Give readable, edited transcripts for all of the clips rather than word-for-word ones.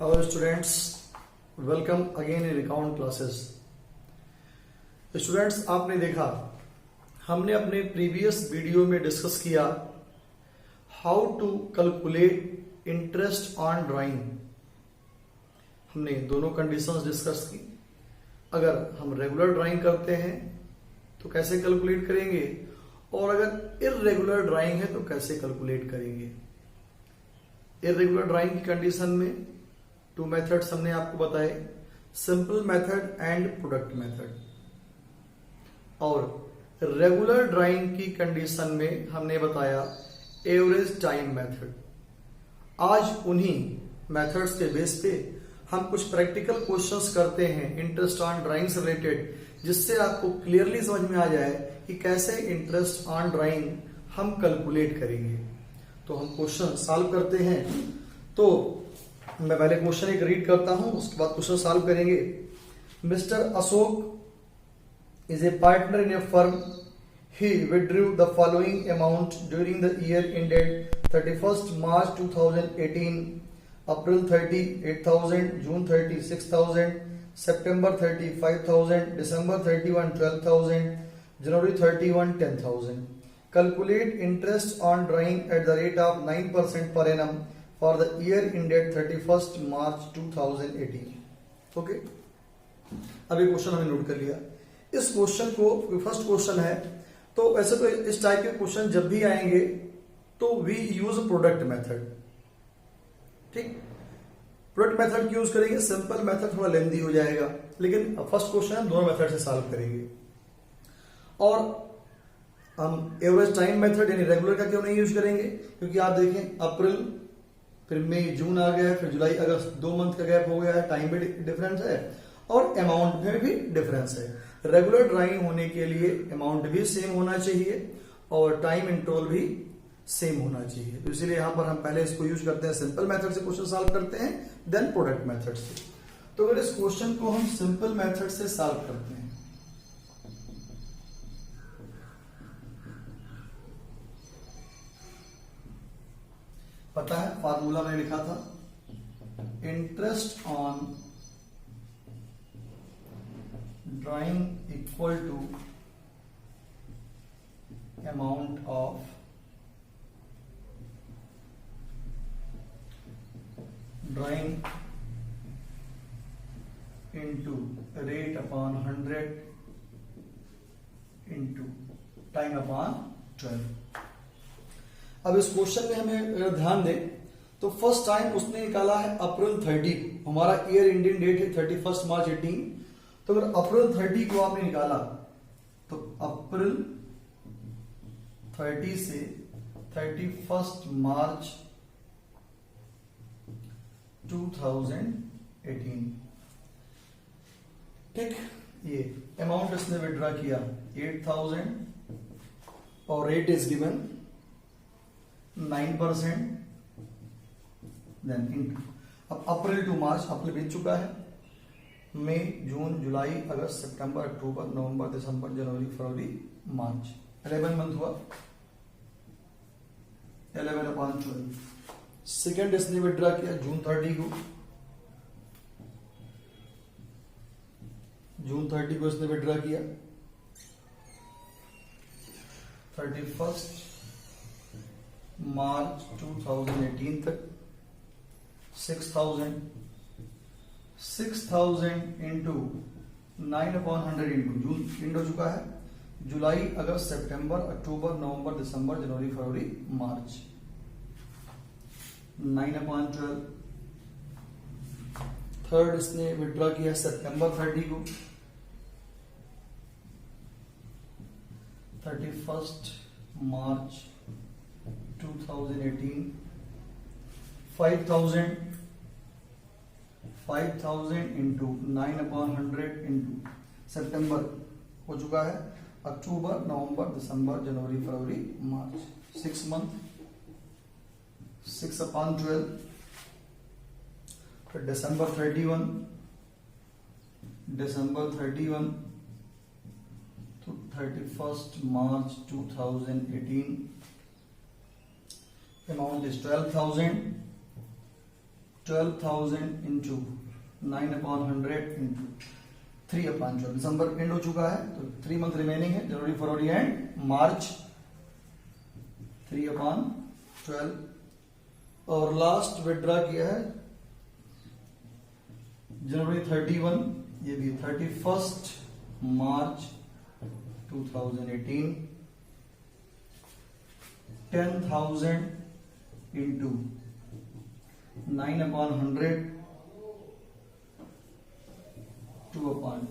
Hello students, welcome again in account classes. Students, आपने देखा हमने अपने प्रीवियस वीडियो में डिस्कस किया how to calculate interest on drawing. हमने दोनों कंडीशंस डिस्कस की। अगर हम रेगुलर ड्राइंग करते हैं तो कैसे कैलकुलेट करेंगे, और अगर इररेगुलर ड्राइंग है तो कैसे कैलकुलेट करेंगे। इररेगुलर ड्राइंग की कंडीशन में टू मेथड्स हमने आपको बताए, simple method and product method. और रेगुलर ड्राइंग की कंडीशन में हमने बताया एवरेज टाइम मेथड। आज उन्हीं मेथड्स के बेस पे हम कुछ प्रैक्टिकल क्वेश्चंस करते हैं इंटरेस्ट ऑन ड्राइंग से रिलेटेड, जिससे आपको क्लियरली समझ में आ जाए कि कैसे इंटरेस्ट ऑन ड्राइंग हम कैलकुलेट करेंगे। तो हम क्वेश्चन सॉल्व करते हैं। तो मैं पहले क्वेश्चन एक रीड करता हूं, उसके बाद क्वेश्चन सॉल्व करेंगे। Mister Ashok is a partner in a firm. He withdrew the following amount during the year ended 31st March 2018, April 30 8,000, June 30 6,000, September 30 5,000, December 31 12,000, January 31 10,000. Calculate interest on drawing at the rate of 9% per annum for the year ended 31st March 2018. Okay, अभी question हमने note कर लिया। इस question को first question है, तो वैसे तो इस टाइप के क्वेश्चन जब भी आएंगे तो वी यूज प्रोडक्ट मेथड। ठीक, प्रोडक्ट मेथड की यूज करेंगे। सिंपल मेथड थोड़ा लेंदी हो जाएगा, लेकिन फर्स्ट क्वेश्चन हम दोनों मेथड से सॉल्व करेंगे। और हम एवरेज टाइम मेथड यानी रेगुलर का क्यों नहीं यूज करेंगे, क्योंकि आप देखें अप्रैल, फिर मई जून आ गया है, फिर जुलाई अगस्त, 2 मंथ का गैप हो गया है, टाइम भी डिफरेंस है और अमाउंट में भी डिफरेंस है। रेगुलर ड्राइंग होने के लिए अमाउंट भी सेम होना चाहिए और टाइम इंटरवल भी सेम होना चाहिए। तो इसलिए यहां पर हम पहले इसको यूज करते हैं, सिंपल मेथड से क्वेश्चन सॉल्व करते हैं, देन प्रोडक्ट मेथड से। तो अगर इस क्वेश्चन को हम सिंपल मेथड से सॉल्व करते हैं, पता है फार्मूला मैंने लिखा था, interest on drawing equal to amount of drawing into rate upon 100 into time upon 12। अब इस क्वेश्चन में हमें अगर ध्यान दें तो फर्स्ट टाइम उसने निकाला है अप्रैल 30, हमारा ईयर इंडियन डेट है 31st March 18। तो अगर अप्रैल 30 को आपने निकाला तो अप्रैल 30 से 31st March 2018। ठीक, ये अमाउंट इसने विड्रॉ किया 8,000 और rate is given 9%, then into. अब अप्रैल टू मार्च अप्रैल बीत चुका है, मई जून जुलाई अगस्त सितंबर अक्टूबर नवंबर दिसंबर जनवरी फरवरी मार्च, 11 मंथ हुआ, 11/12। सेकेंड इसने विड्रॉ किया जून 30 को, जून 30 को इसने विड्रॉ किया 31st March 2018 तक 6,000 इंटू 9/100 इंटू जून एंड हो चुका है, जुलाई अगस्त सितंबर अक्टूबर नवंबर दिसंबर जनवरी फरवरी मार्च, 9/12। थर्ड इसने विड्रॉ किया सितंबर 30 को, 31st March 2018 5,000 इंटू 9/100 इंटू सितंबर हो चुका है, अक्टूबर नवंबर दिसंबर जनवरी फरवरी मार्च, 6 मंथ, 6/12। फिर दिसंबर 31 to 31st March 2018, amount is 12,000 12,000 into 9/100 into 3/12। December and हो चुका है तो 3 मंथ रिमेनिंग है, जनवरी फरवरी एंड मार्च 3/12। और लास्ट विड्रा किया है जनवरी 31, ये भी 31 मार्च 2018। 10,000 इंटू 9/100 2/2।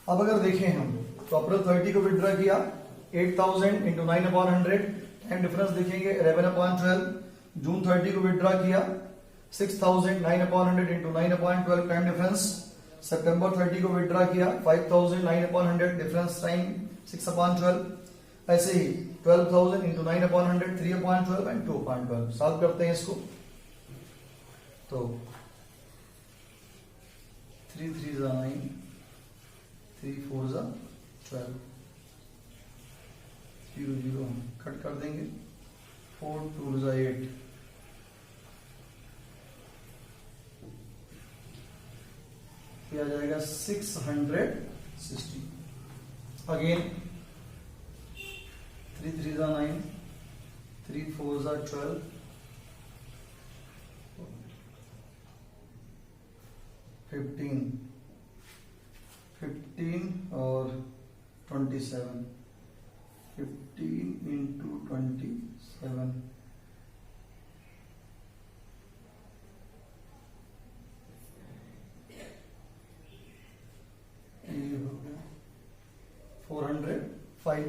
अब अगर देखें हम तो अप्रैल 30 को विड्रा किया 8,000 इंटू 9/100, टाइम डिफरेंस देखेंगे 11/12। जून 30 को विड्रा किया 6,000 9/100 इंटू 9/12, टाइम डिफरेंस। सितंबर 30 को विड्रा किया 5,000 9/100, डिफरेंस टाइम 6/12। ऐसे ही 12,000 इंटू 9/100 3/12 एंड 2/12। सॉल्व करते हैं इसको तो 3 3 9, 3 4 12, 0 0 हम कट कर देंगे, 4 2 8, आ जाएगा 660। अगेन 3 3 9, 3 4 12, 15 और 27, 15 इंटू 27, ये हो गया 405।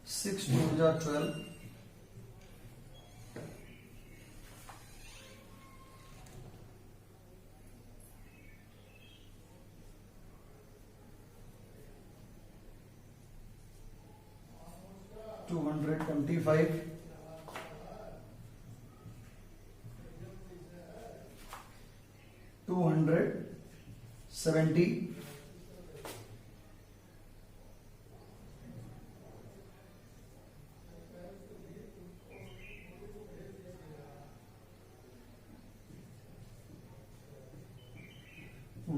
6 2 12, 225, 270,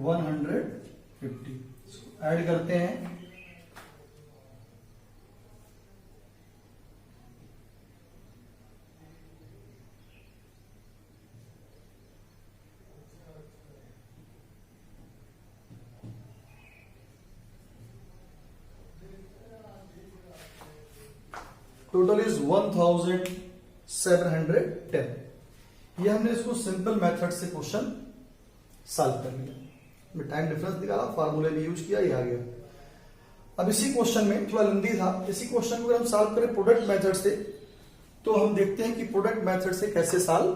150। ऐड करते हैं टोटल इज 1710। ये हमने इसको सिंपल मेथड से क्वेश्चन सॉल्व कर लिया, टाइम डिफरेंस निकाला, फार्मूले भी यूज किया, ये आ गया। अब इसी क्वेश्चन में थोड़ा लेंथी था, इसी क्वेश्चन को अगर हम सॉल्व करें प्रोडक्ट मेथड से तो हम देखते हैं कि प्रोडक्ट मेथड से कैसे सॉल्व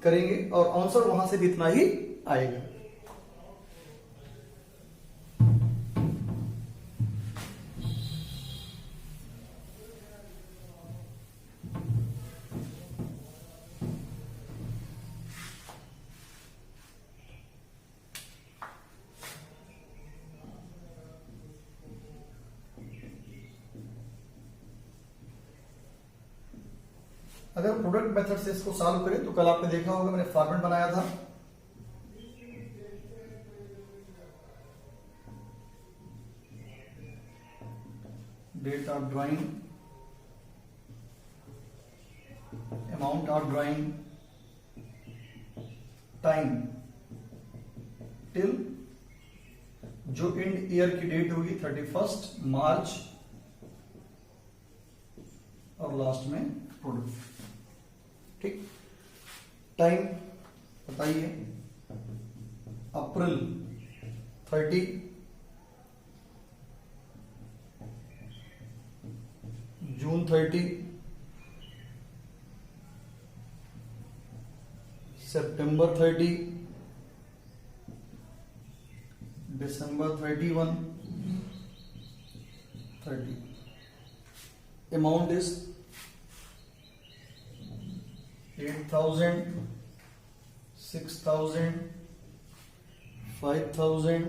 करेंगे और आंसर वहां से भी इतना ही आएगा। अगर प्रोडक्ट मेथड से इसको सॉल्व करें तो कल आपने देखा होगा मैंने फॉर्मेट बनाया था, date of drawing, amount of drawing, time till जो एंड ईयर की डेट होगी 31 मार्च और लास्ट में प्रोडक्ट। ठीक, टाइम बताइए, अप्रैल 30, जून 30, सितंबर 30, दिसंबर 31, 30। Amount is 8,000, 6,000, 5,000,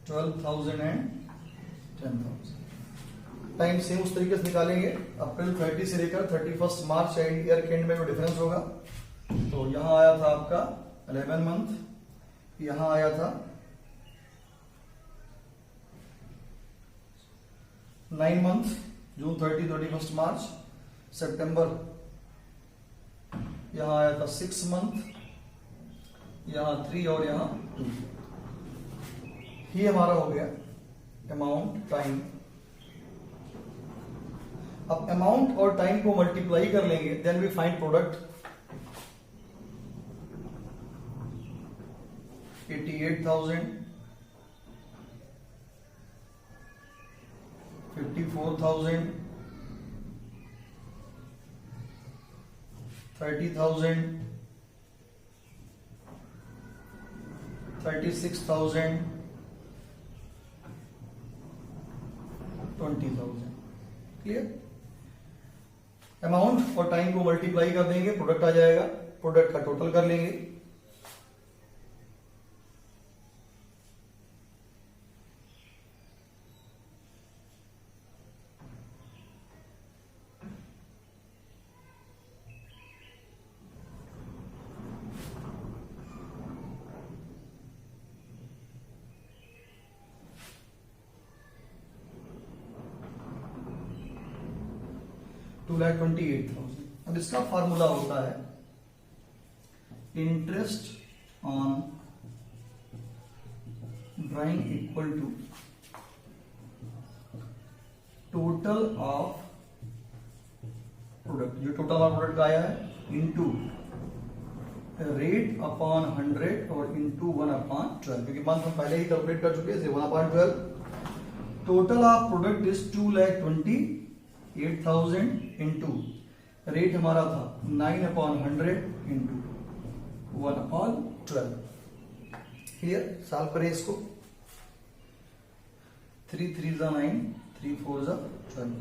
12,000 and 10,000। Time same उस तरीके से निकालेंगे। अप्रैल 30 से लेकर 31 मार्च एंड ईयर के एंड में जो डिफरेंस होगा, तो यहां आया था आपका 11 मंथ, यहां आया था 9 मंथ, जून 30, 31 मार्च, सितंबर यहां आया था 6 मंथ, यहां 3 और यहां 2। ही हमारा हो गया अमाउंट टाइम। अब अमाउंट और टाइम को मल्टीप्लाई कर लेंगे, then we find product. 88,000, 54,000, 30,000, 36,000, 20,000। Clear? Amount और टाइम को मल्टीप्लाई कर देंगे, प्रोडक्ट आ जाएगा, प्रोडक्ट का टोटल कर लेंगे। $2,28,000। अब इसका फॉर्मूला होता है interest on drawing equal to total of product, जो टोटल ऑफ प्रोडक्ट आया है, इनटू रेट अपॉन 100 और इनटू 1/12, क्योंकि मंथ हम पहले ही कैलकुलेट कर चुके हैं। 1/12 total of product is 2,28,000 into rate हमारा था 9/100 इंटू 1/12। क्लियर? सॉल्व करें इसको। 3 3 जा 9, 3 4 जा 12।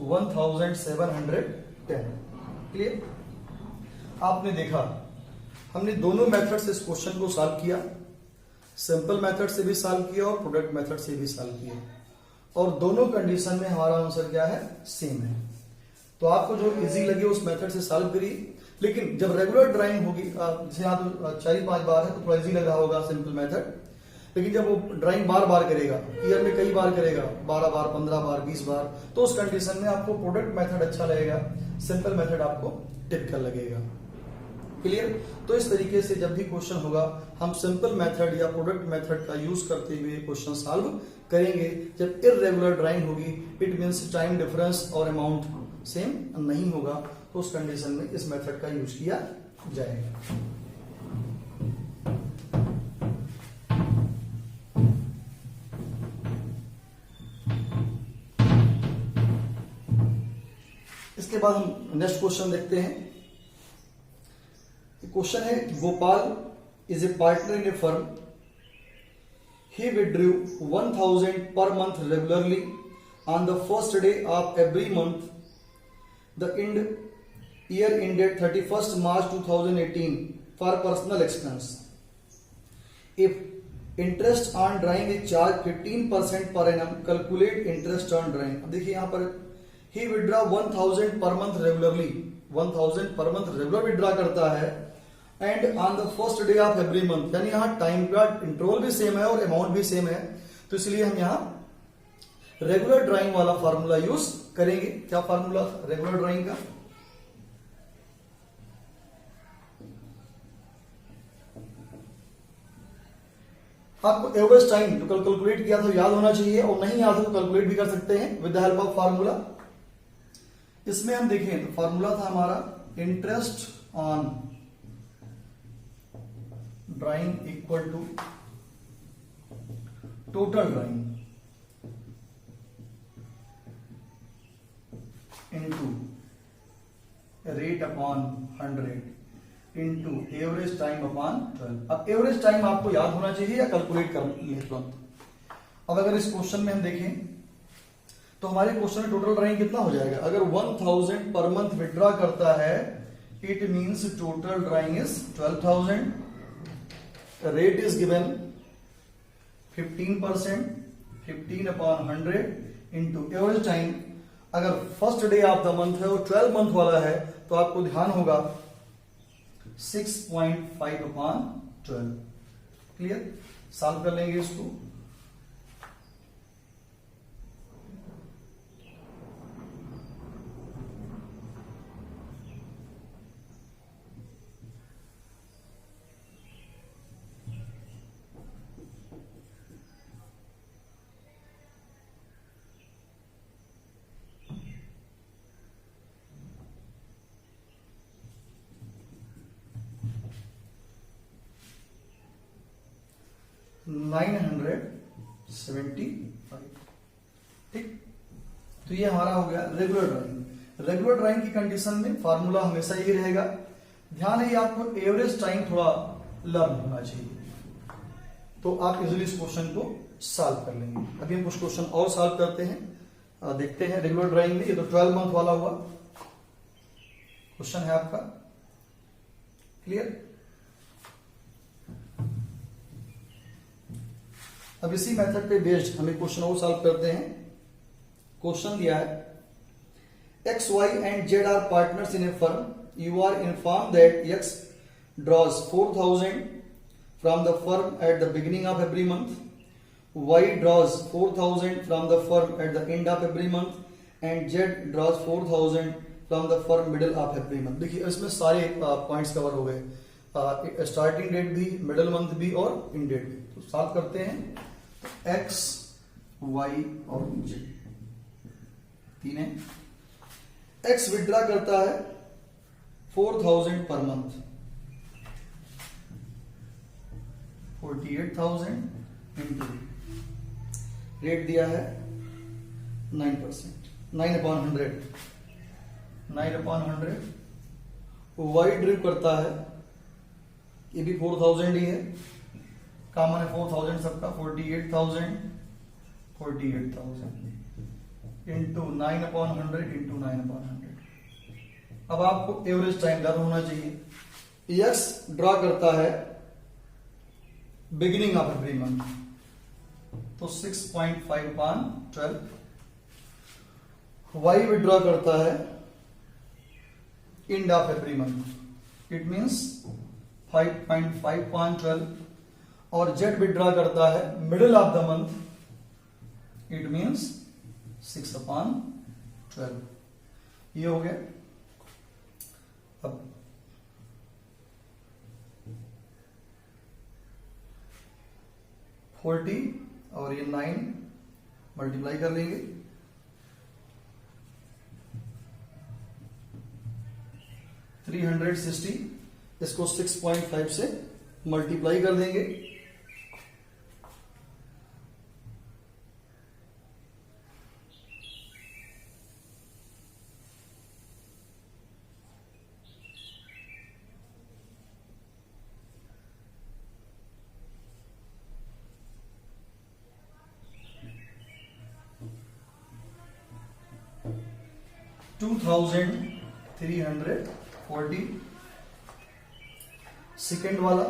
$1,710। क्लियर? आपने देखा हमने दोनों मेथड से इस क्वेश्चन को सॉल्व किया, सिंपल मेथड से भी सॉल्व किया और प्रोडक्ट मेथड से भी सॉल्व किया, और दोनों कंडीशन में हमारा आंसर क्या है? सेम है। तो आपको जो इजी लगे उस मेथड से सॉल्व करिए, लेकिन जब रेगुलर ड्राइंग होगी, जैसे यहाँ तो 4-5 बार है तो थोड़ा इजी लग रहा होगा सिंपल मेथड, लेकिन जब वो ड्राइंग बार बार करेगा, ईयर में कई बार करेगा, 12 बार, 15 बार, 20 बार, तो उस कंडीशन में आपको प्रोडक्ट मेथड अच्छा लगेगा, सिंपल मेथड आपको टिपिकल लगेगा। क्लियर? तो इस तरीके से जब भी क्वेश्चन होगा हम सिंपल मेथड या प्रोडक्ट मेथड का यूज करते हुए क्वेश्चन सॉल्व करेंगे। जब इररेगुलर ड्राइंग होगी, इट मींस टाइम डिफरेंस और अमाउंट सेम नहीं होगा, तो उस कंडीशन में इस मेथड का यूज किया जाएगा। इसके बाद हम नेक्स्ट क्वेश्चन देखते हैं। क्वेश्चन है, Gopal is a partner in a firm, he withdrew 1,000 per month regularly on the first day of every month, the year ended 31st March 2018 for personal expense. If interest on drawing is charged 15% per annum, calculate interest on drawing। अब देखिए यहां पर ही withdraw 1,000 per month regularly, 1,000 per month regular withdraw करता है, and on the first day of every month, यानी यहाँ time का interval भी सेम है और अमाउंट भी सेम है, तो इसलिए हम यहाँ रेगुलर ड्राइंग वाला फार्मूला यूज करेंगे। क्या फार्मूला रेगुलर ड्राइंग का? आपको एवरेज टाइम जो कल कैलकुलेट किया था याद होना चाहिए, और नहीं याद हो तो कैलकुलेट भी कर सकते हैं with the help of formula. इसमें हम देखें तो फार्मूला था हमारा interest on drawing equal to total drawing into rate upon 100 into average time upon 12। अब एवरेज टाइम आपको याद होना चाहिए या कैलकुलेट कर लें तुरंत। अब अगर इस क्वेश्चन में हम देखें तो हमारे क्वेश्चन में टोटल ड्राइंग कितना हो जाएगा। अगर 1000 पर मंथ विड्रॉ करता है it means total drawing is 12000। Rate is given 15%, 15 upon 100 into average time. अगर first day of the month है वो 12 मंथ वाला है तो आपको ध्यान होगा 6.5 अपॉन 12। क्लियर, सॉल्व कर लेंगे इसको। ठीक, तो ये हमारा हो गया रेगुलर ड्राइंग। रेगुलर ड्राइंग की कंडीशन में फार्मूला हमेशा ये रहेगा। ध्यान है आपको एवरेज टाइम थोड़ा लर्न होना चाहिए तो आप इजिली इस क्वेश्चन को सॉल्व कर लेंगे। अभी हम कुछ क्वेश्चन और सॉल्व करते हैं, देखते हैं रेगुलर ड्राइंग में। ये तो 12 मंथ वाला हुआ क्वेश्चन है आपका। क्लियर, अब इसी मेथड पे बेस्ड हमें क्वेश्चन और सॉल्व करते हैं। क्वेश्चन दिया है X Y and Z are partners in a firm. You are inform that X draws 4000 from the firm at the beginning of every month, Y draws 4000 from the firm at the end of every month and Z draws 4000 from the firm middle of every month. देखिए इसमें सारे points cover हो गए, starting date भी, middle month भी और इन date भी। तो सॉल्व करते हैं। एक्स वाई और जेड तीन है। एक्स विड्रॉ करता है 4000 पर मंथ, 48,000 इंटू रेट दिया है 9%, 9 अपॉन 100, 9 अपॉन 100। वाई ड्रिव करता है, ये भी 4000 ही है, कॉमन है 4000 सबका, 48,000 इंटू 9 अपॉन 100 इंटू 9 अपॉन 100। अब आपको एवरेज टाइम लर्न होना चाहिए। एक्स ड्रॉ करता है बिगिनिंग ऑफ एवरी मंथ तो 6.5 अपॉन 12। वाई विड्रॉ करता है and of every month, it means 5.5 upon 12। और जेड विड्रॉ करता है middle of the month, it means 6 upon 12। ये हो गया। अब फोर्टी और ये 9 मल्टीप्लाई कर लेंगे, 360। इसको 6.5 से मल्टीप्लाई कर देंगे, $2,340। सेकेंड वाला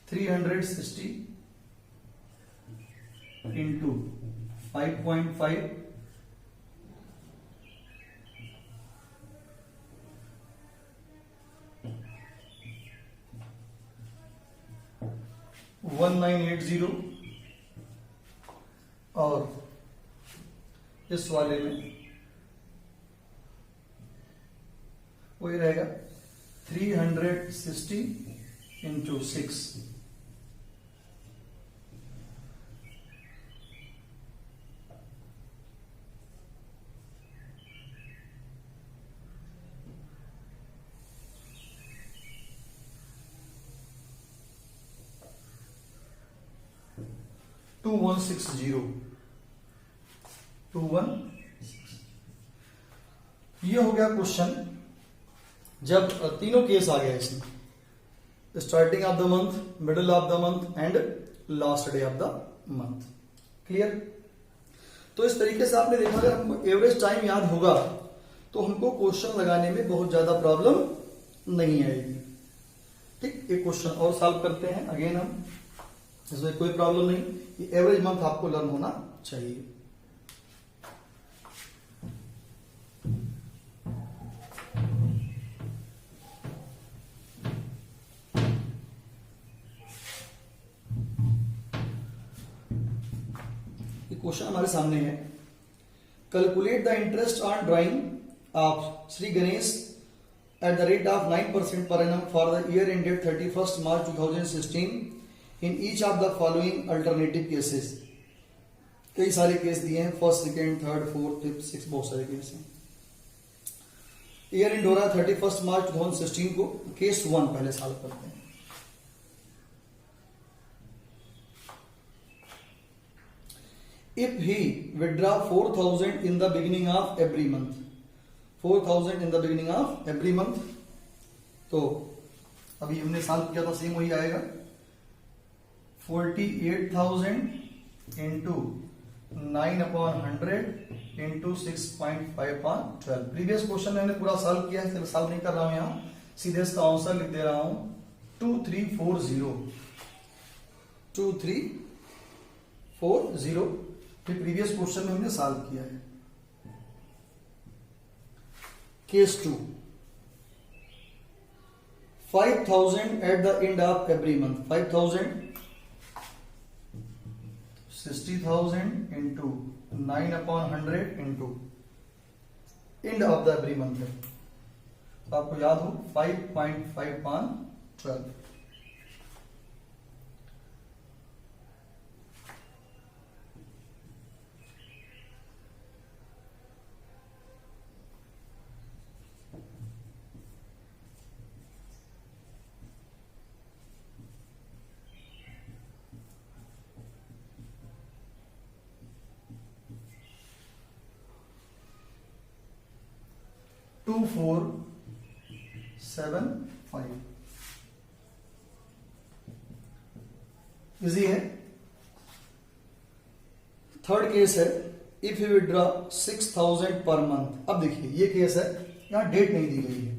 360 इंटू 5.5, 1980। और इस वाले में वही रहेगा 360 इंटू 6, $2160। ये हो गया क्वेश्चन जब तीनों केस आ गया इसमें, starting of the month, middle of the month and last day of the month. Clear? तो इस तरीके से आपने देखा, अगर हमको एवरेज टाइम याद होगा तो हमको क्वेश्चन लगाने में बहुत ज्यादा प्रॉब्लम नहीं आएगी। ठीक, एक क्वेश्चन और सॉल्व करते हैं अगेन हम, इसमें कोई प्रॉब्लम नहीं, ये एवरेज मंथ आपको लर्न होना चाहिए। क्वेश्चन हमारे सामने है, calculate the interest on drying of Shri Ganesh at the rate of 9% per annum for the year ended 31 March 2016 in each of the following alternative cases. कई सारे केस दिए हैं, first, second, third, fourth, fifth, six, बहुत सारे case हैं। Year and हो रहा है 31 मार्च 2016 को। केस 1 पहले सॉल्व करते हैं। If he withdraw 4,000 in the beginning of every month, 4,000 in the beginning of every month, तो अभी हमने सॉल्व किया था, सेम वही आएगा, 48,000 इंटू 9/100 इंटू 6.5/12। प्रीवियस क्वेश्चन मैंने पूरा सॉल्व किया है, इसलिए सॉल्व नहीं कर रहा हूं, यहां सीधे इसका आंसर लिख दे रहा हूं 2340। फिर प्रीवियस क्वेश्चन में हमने सॉल्व किया है। Case 2, 5,000 eight the end of every month, 5,000 60,000 into 9/100 into end of the every month है, तो आपको याद हो 5.5/12। टू 475 इजी है। थर्ड केस है, if you withdraw 6,000 per month. अब देखिए ये केस है, यहां डेट नहीं दी गई है,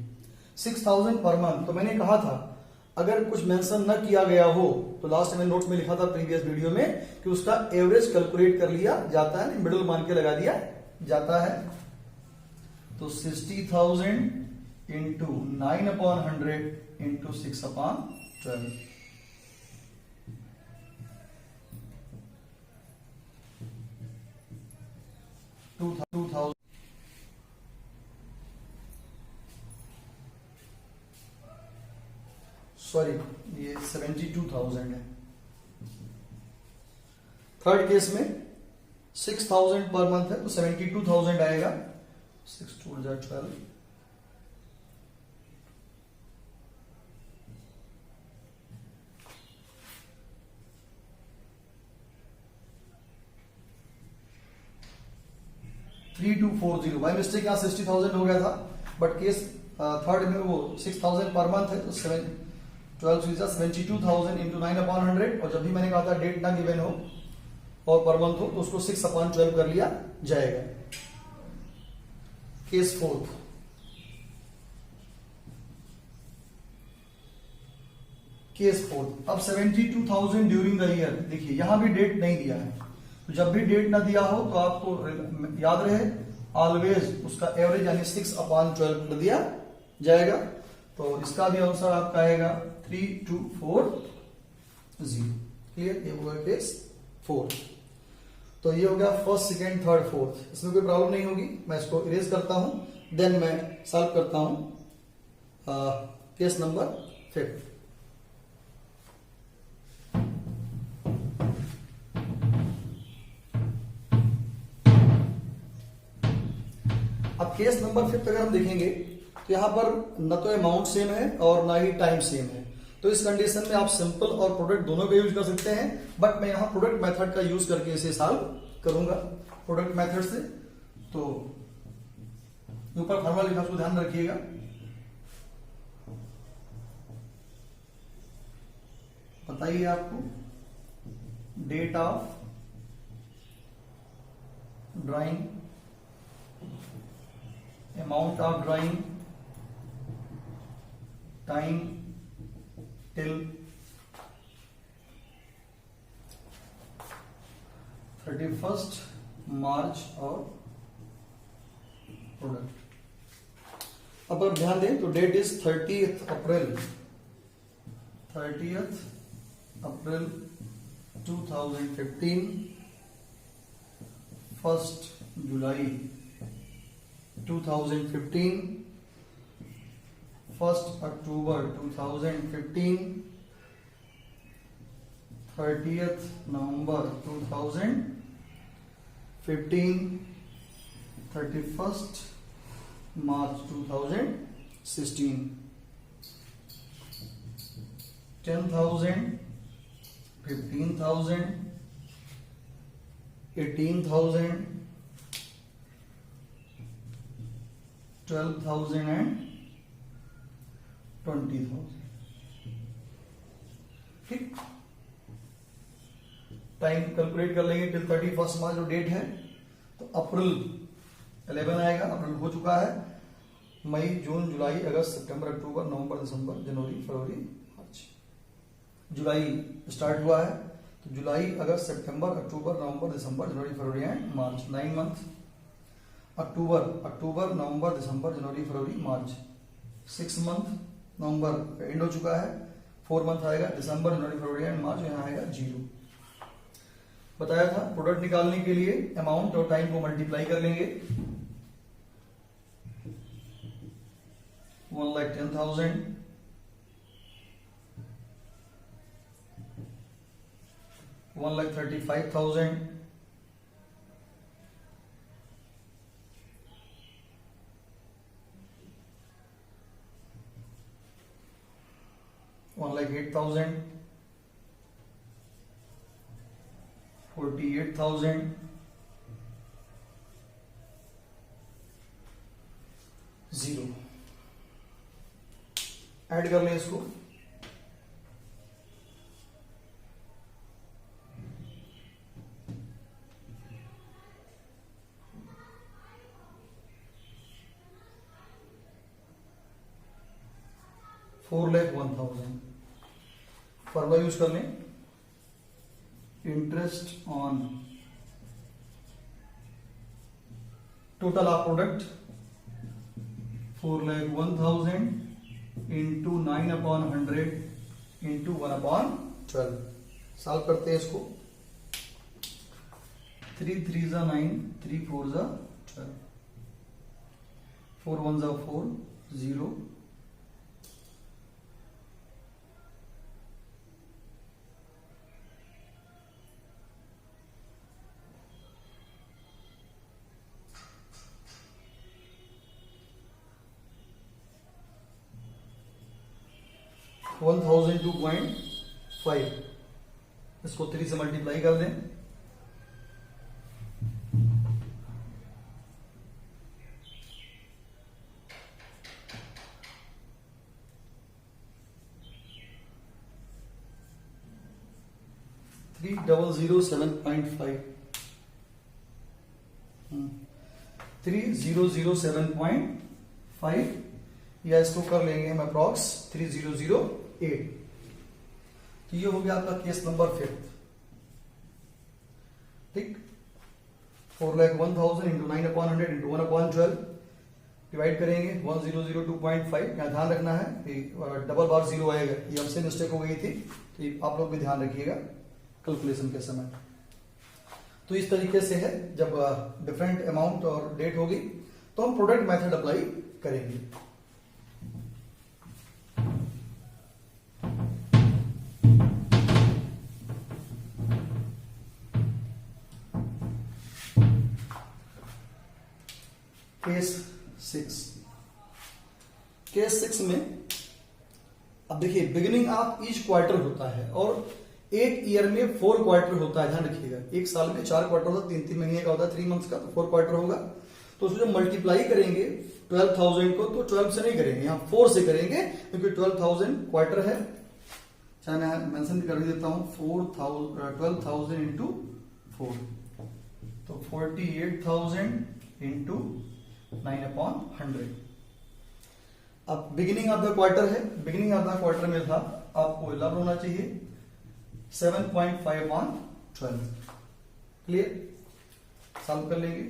6,000 पर मंथ। तो मैंने कहा था अगर कुछ मेंशन न किया गया हो तो लास्ट में नोट्स में लिखा था प्रीवियस वीडियो में कि उसका एवरेज कैलकुलेट कर लिया जाता है, मिडिल मान के लगा दिया जाता है। तो 60,000 इंटू 9/100 इंटू 6/12, सॉरी ये 72,000 है। थर्ड केस में 6,000 पर मंथ है तो 72,000 आएगा। 6 2 12, $3240। बाय मिस्टेक यहाँ 60,000 हो गया था, बट केस थर्ड में वो 6,000 पर मंथ है तो 72,000 इंटू 9/100। और जब भी मैंने कहा था डेट ना गिवन हो और पर मंथ हो तो उसको 6/12 कर लिया जाएगा। केस 4, अब 72,000 ड्यूरिंग द ईयर। देखिए यहां भी डेट नहीं दिया है, तो जब भी डेट ना दिया हो तो आपको याद रहे ऑलवेज उसका एवरेज यानी 6/12 कर दिया जाएगा। तो इसका भी आंसर आपका आएगा 3240। क्लियर? ये होगा केस 4। तो ये हो गया फर्स्ट, सेकेंड, थर्ड, फोर्थ। इसमें कोई प्रॉब्लम नहीं होगी। मैं इसको इरेज करता हूं, देन मैं सॉल्व करता हूं केस नंबर 5। अब केस नंबर 5 अगर हम देखेंगे तो यहां पर न तो अमाउंट सेम है और ना ही टाइम सेम है। तो इस कंडीशन में आप सिंपल और प्रोडक्ट दोनों का यूज कर सकते हैं, बट मैं यहां प्रोडक्ट मेथड का यूज करके इसे सॉल्व करूंगा। प्रोडक्ट मेथड से तो ऊपर फॉर्मूला लिखा, उसको ध्यान रखिएगा। बताइए आपको date of drawing, amount of drawing, time till 31 March और प्रोडक्ट। अब आप ध्यान दें तो date is 30th April 2015, 1 July 2015, 1 October 2015, 30th November 2015, 31st March 2016, 10,000, 15,000, 18,000, 12,000 and 20,000। ठीक, टाइम कैलकुलेट कर लेंगे टिल 31 मार्च जो डेट है, तो अप्रैल 11 आएगा, अप्रैल हो चुका है। मई, जून, जुलाई, अगस्त, सितंबर, अक्टूबर, नवंबर, दिसंबर, जनवरी, फरवरी, मार्च। जुलाई स्टार्ट हुआ है तो जुलाई, अगस्त, सितंबर, अक्टूबर, नवंबर, दिसंबर, जनवरी, फरवरी एंड मार्च, 9 मंथ। अक्टूबर, नवंबर, दिसंबर, जनवरी, फरवरी, मार्च, 6 मंथ। नवंबर एंड हो चुका है, 4 मंथ आएगा, दिसंबर, जनवरी, फरवरी एंड मार्च, यहाँ आएगा 0। बताया था प्रोडक्ट निकालने के लिए अमाउंट और टाइम को मल्टीप्लाई कर लेंगे। 1,10,000, 1,35,000, 1,08,000, 48,000, 0। ऐड कर लें इसको, $4,01,000। फॉर्मूला यूज कर लें, interest on total of product 4,01,000 into 9/100 into 1/12। Solve करते हैं इसको, 3 3 9, 3 4 12, 4 1 4, 0, 1,002.5। इसको 3 से मल्टीप्लाई कर दें, $3,007.5, 3,007.5, या इसको कर लेंगे हम अप्रॉक्स 3,008। तो ये हो गया आपका केस नंबर 5। ठीक, 4,01,000 इंटू 9/100 इंटू 1/12 डिवाइड करेंगे 1,002.5। यहाँ ध्यान रखना है कि डबल बार 0 आएगा, ये हमसे मिस्टेक हो गई थी, तो आप लोग भी ध्यान रखिएगा कैलकुलेशन के समय। तो इस तरीके से है, जब डिफरेंट अमाउंट और डेट होगी तो हम प्रोडक्ट मेथड अप्लाई करेंगे। केस 6 में अब देखिए, बिगिनिंग ऑफ ईच क्वार्टर होता है और एक ईयर में 4 क्वार्टर होता है। ध्यान रखिएगा, एक साल में 4 क्वार्टर होता है, 3-3 महीने का होता है, 3 मंथ्स का, तो 4 क्वार्टर होगा। तो उसको जब मल्टीप्लाई करेंगे 12,000 को, तो 12 से नहीं करेंगे, यहाँ 4 से करेंगे, क्योंकि 12,000 क्वार्टर है। चाहे मैं मेंशन भी कर देता हूं 12,000 इंटू 4, तो 48,000 इंटू 9/100। अब बिगिनिंग ऑफ द क्वार्टर है, बिगिनिंग ऑफ द क्वार्टर में था आपको लर्न होना चाहिए 7.5/12। क्लियर, सॉल्व कर लेंगे।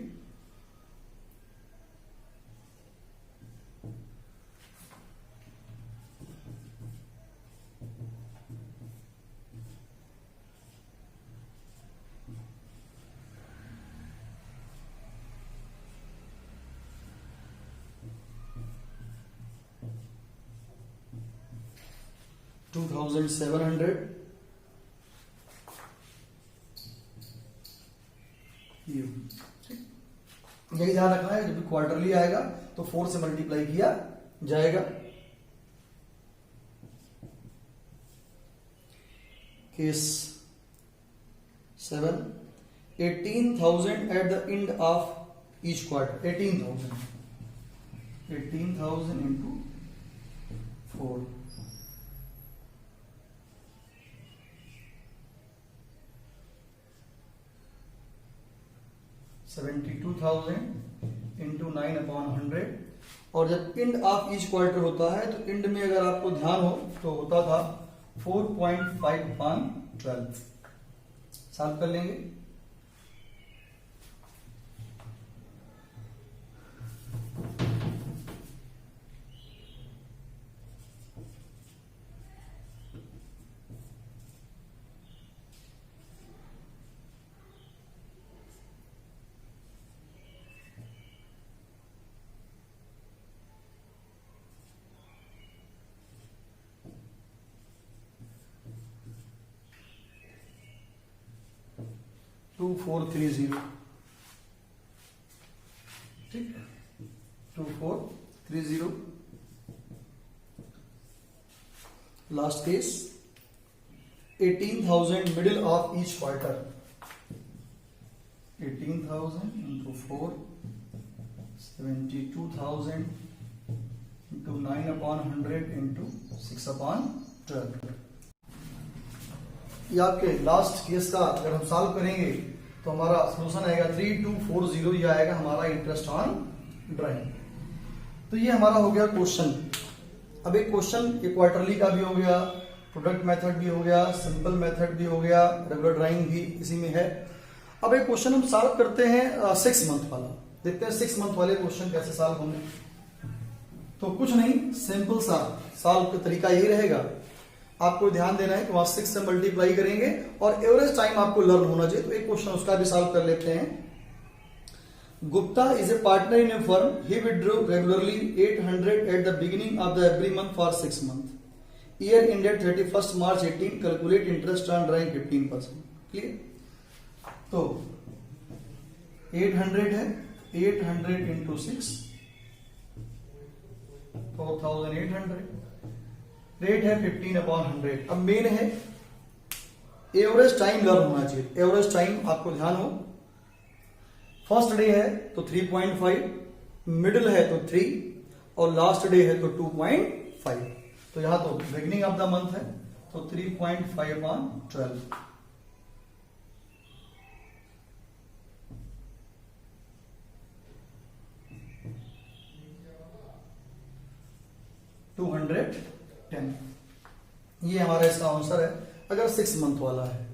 $2,700 यही ध्यान रखना है, जब भी क्वार्टरली आएगा तो 4 से मल्टीप्लाई किया जाएगा। Case 7, 18,000 eight the end of each quarter. 18,000 into 4, 72,000 into 9/100। और जब इंड ऑफ ईच क्वार्टर होता है तो इंड में अगर आपको ध्यान हो तो होता था 4.5/12। सॉल्व कर लेंगे। टू 2430, ठीक, 2430। Last case 18,000 middle of each quarter. 18,000 into 4, 72,000 into 9/100 into 6/12। ये आपके लास्ट केस का अगर हम सॉल्व करेंगे तो हमारा सॉल्यूशन आएगा 3240। ये आएगा हमारा इंटरेस्ट ऑन ड्राइंग। तो ये हमारा हो गया क्वेश्चन। अब एक क्वेश्चन ये क्वार्टरली का भी हो गया, प्रोडक्ट मेथड भी हो गया, सिंपल मेथड भी हो गया, रेगुलर ड्राइंग भी इसी में है। अब एक क्वेश्चन हम सॉल्व करते हैं 6 मंथ वाला। देखते हैं 6 मंथ वाले क्वेश्चन कैसे सॉल्व होंगे। तो कुछ नहीं, सिंपल सा सॉल्व का तरीका यही रहेगा। आपको ध्यान देना है कि वहां 6 से मल्टीप्लाई करेंगे और एवरेज टाइम आपको लर्न होना चाहिए। तो एक क्वेश्चन उसका भी सॉल्व कर लेते हैं। Gupta is a partner in a firm. He withdrew regularly 800 at the beginning of the every month for 6 months. Year ended 31st March 18. Calculate interest on drawing 15%. Clear? तो 800 है, 800 into 6, 4,800। रेट है 15/100। अब main है average time learn होना चाहिए। Average time आपको ध्यान हो, फर्स्ट डे है तो 3.5, मिडिल है तो 3 और लास्ट डे है तो 2.5। तो यहां तो बिगिनिंग ऑफ द मंथ है तो 3.5/12। $210। ये हमारा इसका आंसर है। अगर 6 मंथ वाला है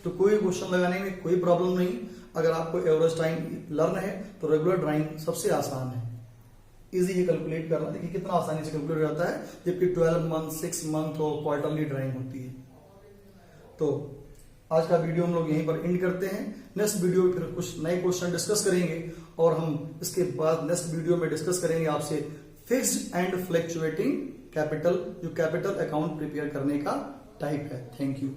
तो कोई क्वेश्चन लगाने में कोई प्रॉब्लम नहीं। अगर आपको एवरेज टाइम लर्न है तो रेगुलर ड्राइंग सबसे आसान है, इजी है कैलकुलेट करना। देखिए कितना आसानी से कैलकुलेट होता है, जबकि 12 मंथ 6 मंथ और क्वार्टरली ड्राइंग होती है। तो आज का वीडियो हम लोग यहीं पर एंड करते हैं। नेक्स्ट वीडियो फिर कुछ नए क्वेश्चन डिस्कस करेंगे और हम इसके बाद नेक्स्ट वीडियो में डिस्कस करेंगे आपसे फिक्स्ड एंड फ्लक्चुएटिंग कैपिटल, जो कैपिटल अकाउंट प्रिपेयर करने का टाइप है। Thank you.